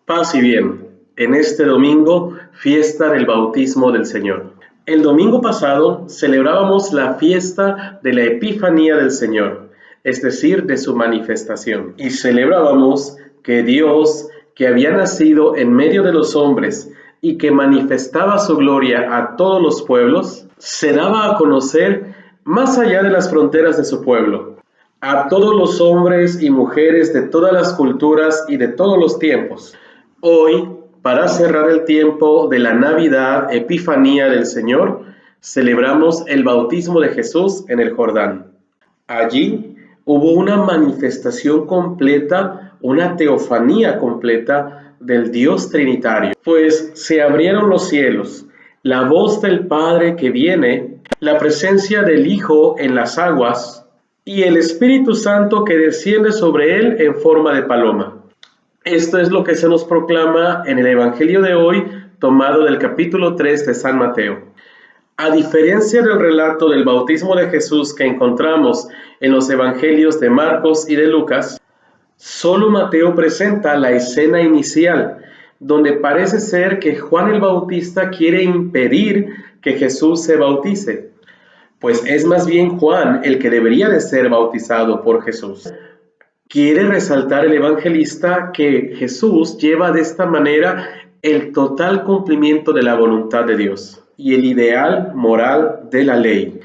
Paz y bien, en este domingo, fiesta del bautismo del Señor. El domingo pasado celebrábamos la fiesta de la Epifanía del Señor, es decir, de su manifestación. Y celebrábamos que Dios, que había nacido en medio de los hombres y que manifestaba su gloria a todos los pueblos, se daba a conocer más allá de las fronteras de su pueblo, a todos los hombres y mujeres de todas las culturas y de todos los tiempos. Hoy, para cerrar el tiempo de la Navidad, Epifanía del Señor, celebramos el bautismo de Jesús en el Jordán. Allí hubo una manifestación completa, una teofanía completa del Dios Trinitario, pues se abrieron los cielos, la voz del Padre que viene, la presencia del Hijo en las aguas y el Espíritu Santo que desciende sobre él en forma de paloma. Esto es lo que se nos proclama en el Evangelio de hoy, tomado del capítulo 3 de San Mateo. A diferencia del relato del bautismo de Jesús que encontramos en los Evangelios de Marcos y de Lucas, solo Mateo presenta la escena inicial, donde parece ser que Juan el Bautista quiere impedir que Jesús se bautice, pues es más bien Juan el que debería de ser bautizado por Jesús. Quiere resaltar el evangelista que Jesús lleva de esta manera el total cumplimiento de la voluntad de Dios y el ideal moral de la ley.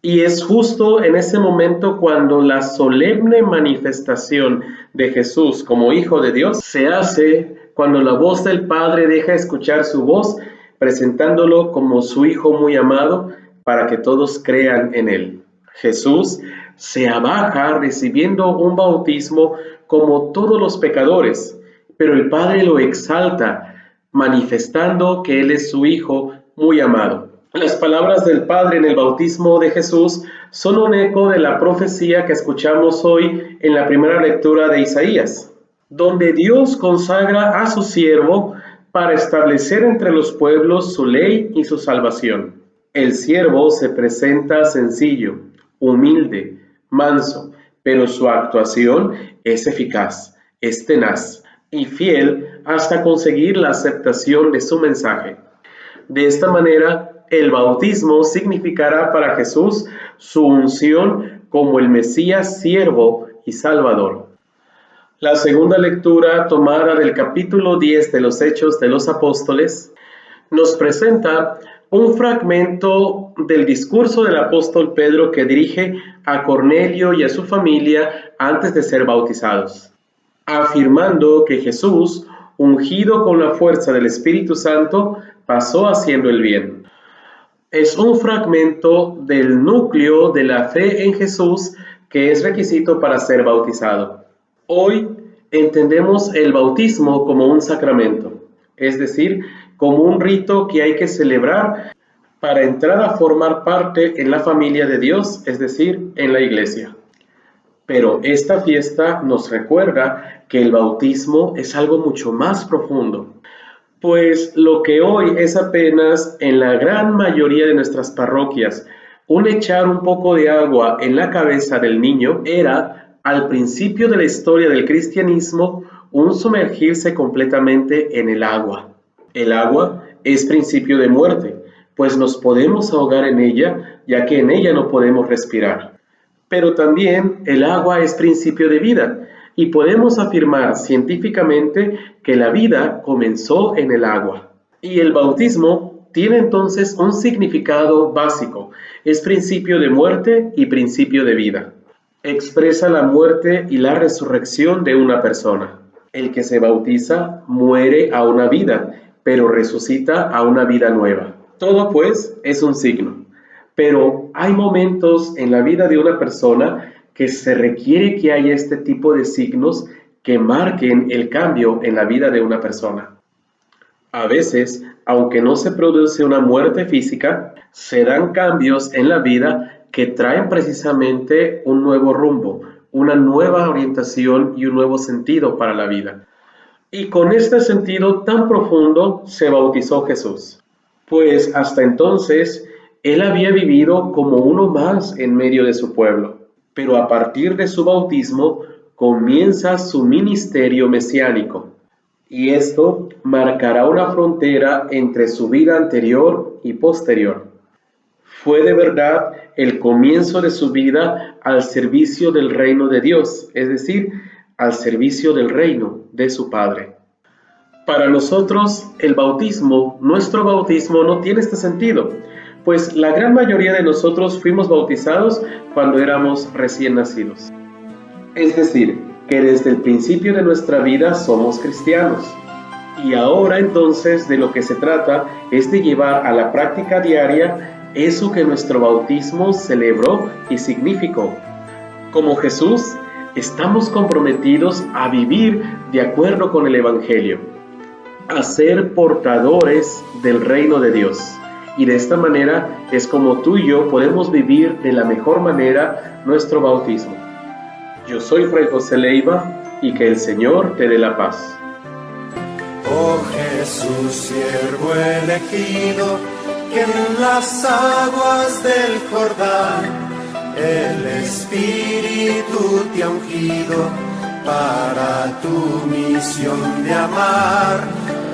Y es justo en ese momento cuando la solemne manifestación de Jesús como Hijo de Dios se hace cuando la voz del Padre deja escuchar su voz, presentándolo como su Hijo muy amado para que todos crean en él. Jesús se abaja recibiendo un bautismo como todos los pecadores, pero el Padre lo exalta, manifestando que Él es su Hijo muy amado. Las palabras del Padre en el bautismo de Jesús son un eco de la profecía que escuchamos hoy en la primera lectura de Isaías, donde Dios consagra a su siervo para establecer entre los pueblos su ley y su salvación. El siervo se presenta sencillo, humilde, manso, pero su actuación es eficaz, es tenaz y fiel hasta conseguir la aceptación de su mensaje. De esta manera, el bautismo significará para Jesús su unción como el Mesías siervo y salvador. La segunda lectura, tomada del capítulo 10 de los Hechos de los Apóstoles, nos presenta un fragmento del discurso del apóstol Pedro que dirige a Cornelio y a su familia antes de ser bautizados, afirmando que Jesús, ungido con la fuerza del Espíritu Santo, pasó haciendo el bien. Es un fragmento del núcleo de la fe en Jesús que es requisito para ser bautizado. Hoy entendemos el bautismo como un sacramento, es decir, como un rito que hay que celebrar para entrar a formar parte en la familia de Dios, es decir, en la iglesia. Pero esta fiesta nos recuerda que el bautismo es algo mucho más profundo, pues lo que hoy es apenas en la gran mayoría de nuestras parroquias un echar un poco de agua en la cabeza del niño, era al principio de la historia del cristianismo un sumergirse completamente en el agua. El agua es principio de muerte, pues nos podemos ahogar en ella, ya que en ella no podemos respirar. Pero también el agua es principio de vida, y podemos afirmar científicamente que la vida comenzó en el agua. Y el bautismo tiene entonces un significado básico, es principio de muerte y principio de vida. Expresa la muerte y la resurrección de una persona. El que se bautiza muere a una vida, pero resucita a una vida nueva. Todo, pues, es un signo. Pero hay momentos en la vida de una persona que se requiere que haya este tipo de signos que marquen el cambio en la vida de una persona. A veces, aunque no se produce una muerte física, se dan cambios en la vida que traen precisamente un nuevo rumbo, una nueva orientación y un nuevo sentido para la vida. Y con este sentido tan profundo se bautizó Jesús, pues hasta entonces él había vivido como uno más en medio de su pueblo, pero a partir de su bautismo comienza su ministerio mesiánico. y esto marcará una frontera entre su vida anterior y posterior. Fue de verdad el comienzo de su vida al servicio del reino de Dios, es decir, al servicio del reino de su Padre. Para nosotros, el bautismo, nuestro bautismo no tiene este sentido, pues la gran mayoría de nosotros fuimos bautizados cuando éramos recién nacidos. Es decir, que desde el principio de nuestra vida somos cristianos. Y ahora entonces de lo que se trata es de llevar a la práctica diaria eso que nuestro bautismo celebró y significó. Como Jesús, estamos comprometidos a vivir de acuerdo con el Evangelio, a ser portadores del reino de Dios. Y de esta manera es como tú y yo podemos vivir de la mejor manera nuestro bautismo. Yo soy Fray José Leiva y que el Señor te dé la paz. Oh Jesús, siervo elegido, que en las aguas del Jordán el Espíritu te ha ungido para tu misión de amar